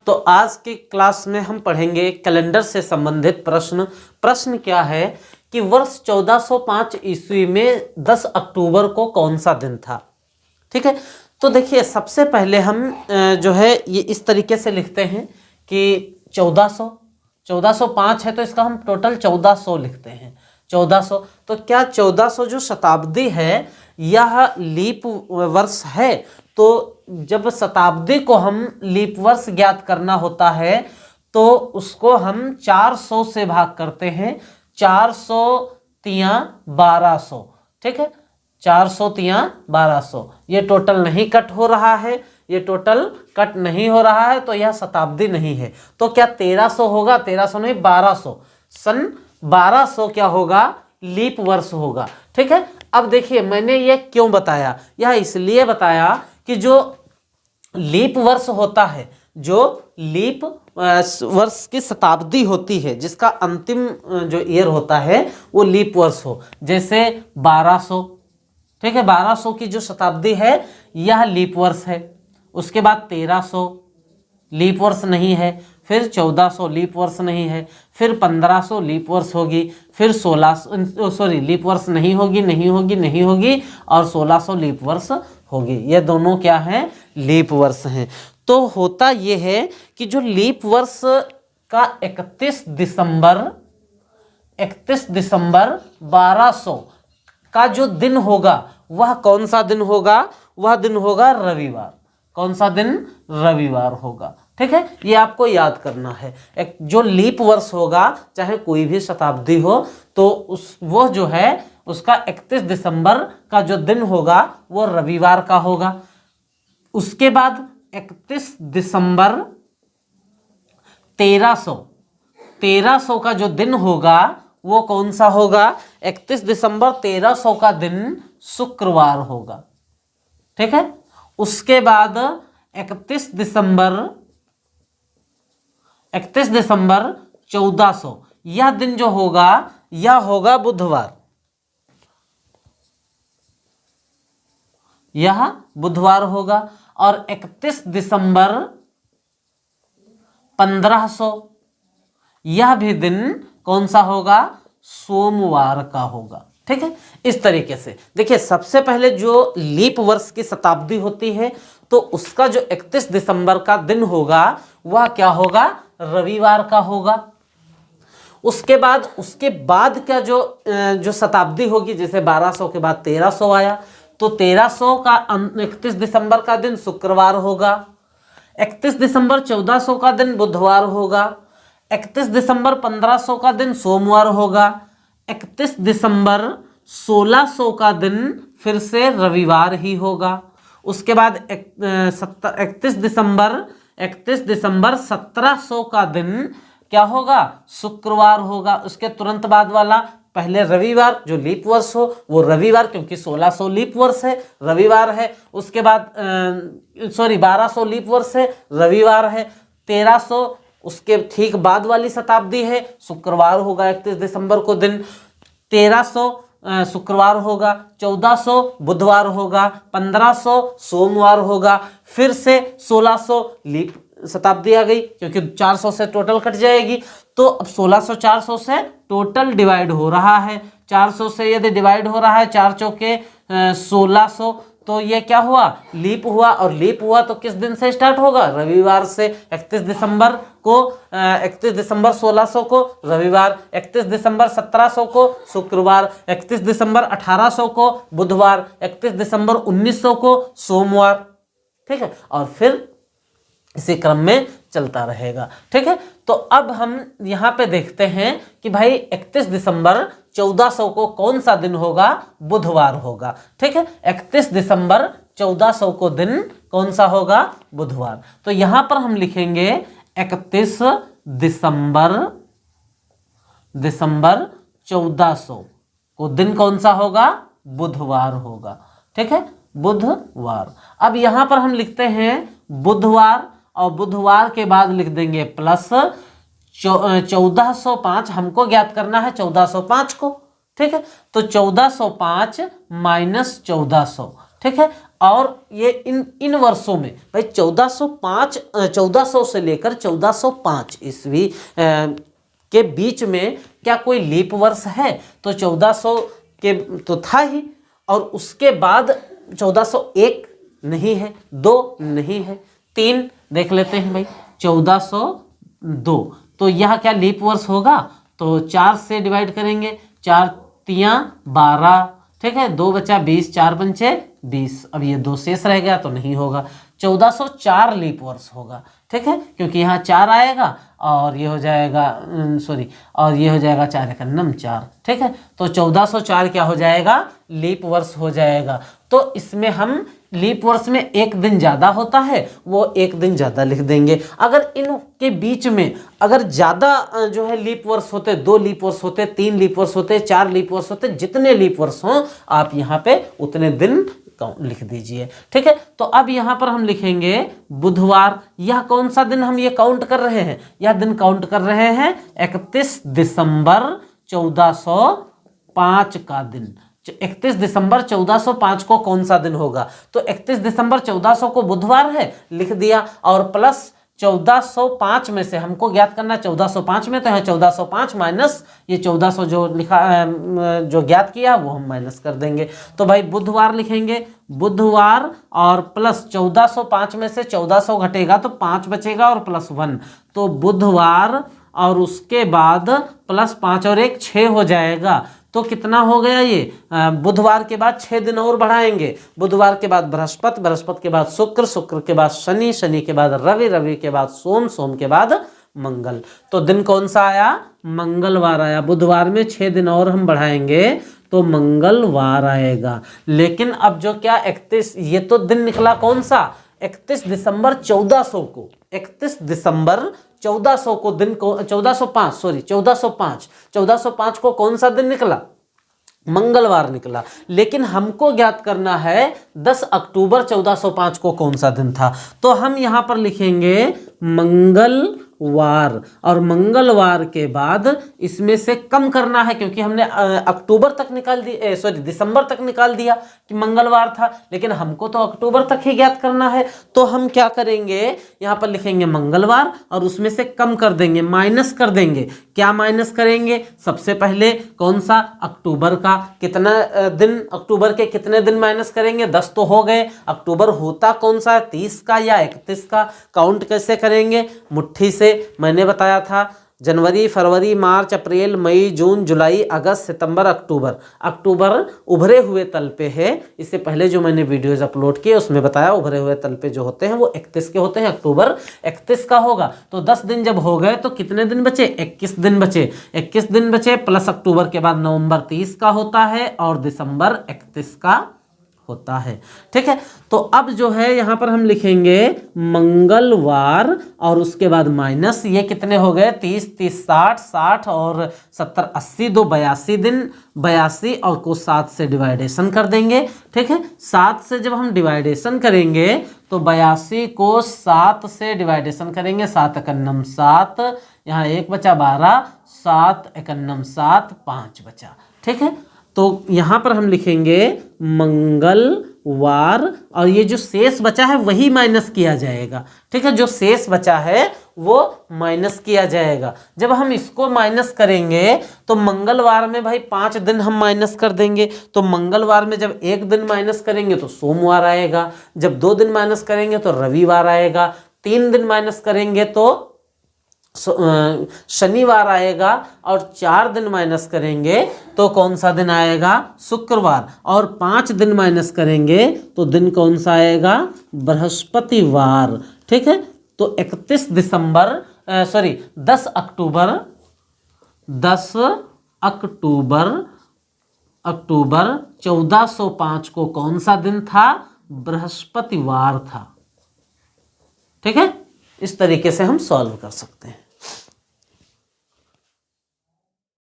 तो आज की क्लास में हम पढ़ेंगे कैलेंडर से संबंधित प्रश्न। प्रश्न क्या है कि वर्ष 1405 ईस्वी में 10 अक्टूबर को कौन सा दिन था। ठीक है, तो देखिए सबसे पहले हम जो है ये इस तरीके से लिखते हैं कि 1405 है तो इसका हम टोटल 1400 लिखते हैं। 1400 तो क्या 1400 जो शताब्दी है यह लीप वर्ष है। तो जब शताब्दी को हम लीप वर्ष ज्ञात करना होता है तो उसको हम 400 से भाग करते हैं। 400 तिया 1200। ठीक है, 400 तिया 1200। ये टोटल नहीं कट हो रहा है, ये टोटल कट नहीं हो रहा है तो यह शताब्दी नहीं है। तो क्या 1300 होगा? 1300 नहीं, 1200। सन 1200 क्या होगा? लीप वर्ष होगा। ठीक है, अब देखिए मैंने ये क्यों बताया, यह इसलिए बताया कि जो लीप वर्ष होता है, जो लीप वर्ष की शताब्दी होती है, जिसका अंतिम जो ईयर होता है वो लीप वर्ष हो, जैसे 1200। ठीक है, 1200 की जो शताब्दी है यह लीप वर्ष है। उसके बाद 1300 लीप वर्ष नहीं है, फिर 1400 लीप वर्ष नहीं है, फिर 1500 लीप वर्ष होगी, फिर 1600 लीप वर्ष नहीं होगी, नहीं होगी, नहीं होगी, और 1600 लीप वर्ष होगी। ये दोनों क्या हैं? लीप वर्ष हैं। तो होता ये है कि जो लीप वर्ष का 31 दिसंबर 1200 का जो दिन होगा वह कौन सा दिन होगा? वह दिन होगा रविवार। कौन सा दिन? रविवार होगा। ठीक है, ये आपको याद करना है। एक जो लीप वर्ष होगा चाहे कोई भी शताब्दी हो तो वो जो है उसका 31 दिसंबर का जो दिन होगा वो रविवार का होगा। उसके बाद 31 दिसंबर 1300 का जो दिन होगा वो कौन सा होगा? 31 दिसंबर 1300 का दिन शुक्रवार होगा। ठीक है, उसके बाद 31 दिसंबर 1400 यह दिन जो होगा यह होगा बुधवार। यह बुधवार होगा। और 31 दिसंबर 1500 यह भी दिन कौन सा होगा? सोमवार का होगा। ठीक है, इस तरीके से देखिए सबसे पहले जो लीप वर्ष की शताब्दी होती है तो उसका जो 31 दिसंबर का दिन होगा वह क्या होगा? रविवार का होगा। उसके बाद क्या जो शताब्दी होगी, जैसे 1200 के बाद 1300 आया तो 1300 का 31 दिसंबर का दिन शुक्रवार होगा। 31 दिसंबर 1400 का दिन बुधवार होगा। 31 दिसंबर 1500 का दिन सोमवार होगा। 31 दिसंबर 1600 का दिन फिर से रविवार ही होगा। उसके बाद 31 दिसंबर 1700 का दिन क्या होगा? शुक्रवार होगा। उसके तुरंत बाद वाला पहले रविवार जो लीप वर्ष हो वो रविवार, क्योंकि 1600 लीप वर्ष है, रविवार है। उसके बाद 1200 लीप वर्ष है, रविवार है। 1300 उसके ठीक बाद वाली शताब्दी है, शुक्रवार होगा 31 दिसंबर को दिन। 1300 शुक्रवार होगा। 1400 बुधवार होगा। 1500 सोमवार होगा। फिर से 1600 लीप शताब्दी आ गई, क्योंकि 400 से टोटल कट जाएगी। तो अब 1600 400 से टोटल डिवाइड हो रहा है। 400 से यदि डिवाइड हो रहा है 4 चौके 1600, तो ये क्या हुआ? लीप हुआ। और लीप हुआ तो किस दिन से स्टार्ट होगा? रविवार से। 31 दिसंबर 1600 को रविवार, 31 दिसंबर 1700 को शुक्रवार, 31 दिसंबर 1800 को बुधवार, 31 दिसंबर 1900 को सोमवार। ठीक है, और फिर इसी क्रम में चलता रहेगा। ठीक है, तो अब हम यहाँ पे देखते हैं कि भाई 31 दिसंबर 1400 को कौन सा दिन होगा? बुधवार होगा। ठीक है, 31 दिसंबर 1400 को दिन कौन सा होगा? बुधवार। तो यहाँ पर हम लिखेंगे 31 दिसंबर 1400 को दिन कौन सा होगा? बुधवार होगा। ठीक है, बुधवार। अब यहाँ पर हम लिखते हैं बुधवार, और बुधवार के बाद लिख देंगे प्लस 1405। हमको ज्ञात करना है 1405 को। ठीक है, तो 1405 माइनस 1400। ठीक है, और ये इन वर्षों में भाई 1400 से लेकर 1405 ईस्वी के बीच में क्या कोई लीप वर्ष है? तो 1400 के तो था ही, और उसके बाद 1401 नहीं है, 2 नहीं है, 3 देख लेते हैं भाई 1402। तो यह क्या लीप वर्ष होगा? तो 4 से डिवाइड करेंगे, 4 तियां 12, ठीक है, 2 बचा 20, 4 पंचे 20। अब ये 2 शेष रह गया तो नहीं होगा, 1404 लीप वर्ष होगा, ठीक है, क्योंकि यहाँ 4 आएगा और ये हो जाएगा और ये हो जाएगा 4 एकन्नम 4, ठीक है। तो 1404 क्या हो जाएगा? लीप वर्ष हो जाएगा। तो इसमें हम लीप वर्ष में एक दिन ज़्यादा होता है, वो एक दिन ज़्यादा लिख देंगे। अगर इनके बीच में अगर ज़्यादा जो है लीप वर्ष होते, 2 लीप वर्ष होते, 3 लीप वर्ष होते, 4 लीप वर्ष होते, जितने लीप वर्ष हों आप यहाँ पे उतने दिन लिख दीजिए, ठीक है। तो अब यहाँ पर हम लिखेंगे बुधवार। यह कौन सा दिन हम ये काउंट कर रहे हैं? यह दिन काउंट कर रहे हैं 31 दिसंबर 1405 का दिन। 31 दिसंबर 1405 को कौन सा दिन होगा? तो 31 दिसंबर 1400 को बुधवार है, लिख दिया, और प्लस 1405 में से हमको ज्ञात करना 1405 में तो है 1405 माइनस ये 1400 जो लिखा जो ज्ञात किया वो हम माइनस कर देंगे। तो भाई बुधवार लिखेंगे, बुधवार, और प्लस 1405 में से 1400 घटेगा तो 5 बचेगा और प्लस 1, तो बुधवार, और उसके बाद प्लस 5 और 1 6 हो जाएगा। तो कितना हो गया ये? बुधवार के बाद 6 दिन और बढ़ाएंगे, बुधवार के बाद बृहस्पति, बृहस्पति के बाद शुक्र, शुक्र के बाद शनि, शनि के बाद रवि, रवि के बाद सोम, सोम के बाद मंगल। तो दिन कौन सा आया? मंगलवार आया। बुधवार में 6 दिन और हम बढ़ाएंगे तो मंगलवार आएगा। लेकिन अब जो क्या 31, ये तो दिन निकला कौन सा? 31 दिसंबर 1400 को, 31 दिसंबर 1400 को दिन को 1405 को कौन सा दिन निकला? मंगलवार निकला। लेकिन हमको ज्ञात करना है 10 अक्टूबर 1405 को कौन सा दिन था। तो हम यहाँ पर लिखेंगे मंगलवार, और मंगलवार के बाद इसमें से कम करना है, क्योंकि हमने अक्टूबर तक निकाल दिया, दिसंबर तक निकाल दिया कि मंगलवार था, लेकिन हमको तो अक्टूबर तक ही ज्ञात करना है। तो हम क्या करेंगे, यहाँ पर लिखेंगे मंगलवार और उसमें से कम कर देंगे, माइनस कर देंगे। क्या माइनस करेंगे? सबसे पहले कौन सा? अक्टूबर का। कितना दिन? अक्टूबर के कितने दिन माइनस करेंगे? 10 तो हो गए। अक्टूबर होता कौन सा है? 30 का या 31 का? काउंट कैसे करेंगे? मुट्ठी से। मैंने बताया था जनवरी, फरवरी, मार्च, अप्रैल, मई, जून, जुलाई, अगस्त, सितंबर, अक्टूबर। अक्टूबर उभरे हुए तल पे है। इससे पहले जो मैंने वीडियोज अपलोड किए उसमें बताया उभरे हुए तल पे जो होते हैं वो 31 के होते हैं। अक्टूबर 31 का होगा। तो 10 दिन जब हो गए तो कितने दिन बचे? 21 दिन बचे। 21 दिन बचे प्लस अक्टूबर के बाद नवंबर 30 का होता है और दिसंबर 31 का होता है, ठीक है। तो अब जो है यहाँ पर हम लिखेंगे मंगलवार और उसके बाद माइनस, ये कितने हो गए? 30, 30, 60, 60 और 70, 80, 2 82 दिन, 82 और को 7 से डिवाइडेशन कर देंगे, ठीक है। 7 से जब हम डिवाइडेशन करेंगे तो 82 को 7 से डिवाइडेशन करेंगे, 7 एकन्नम 7, यहाँ 1 बचा 12, 7 एकन्नम 7, 5 बचा, ठीक है। तो यहाँ पर हम लिखेंगे मंगलवार और ये जो शेष बचा है वही माइनस किया जाएगा, ठीक है। जो शेष बचा है वो माइनस किया जाएगा। जब हम इसको माइनस करेंगे तो मंगलवार में भाई 5 दिन हम माइनस कर देंगे। तो मंगलवार में जब 1 दिन माइनस करेंगे तो सोमवार आएगा, जब 2 दिन माइनस करेंगे तो रविवार आएगा, 3 दिन माइनस करेंगे तो शनिवार आएगा और 4 दिन माइनस करेंगे तो कौन सा दिन आएगा? शुक्रवार। और 5 दिन माइनस करेंगे तो दिन कौन सा आएगा? बृहस्पतिवार, ठीक है। तो 31 दिसंबर 10 अक्टूबर 1405 को कौन सा दिन था? बृहस्पतिवार था, ठीक है। इस तरीके से हम सॉल्व कर सकते हैं।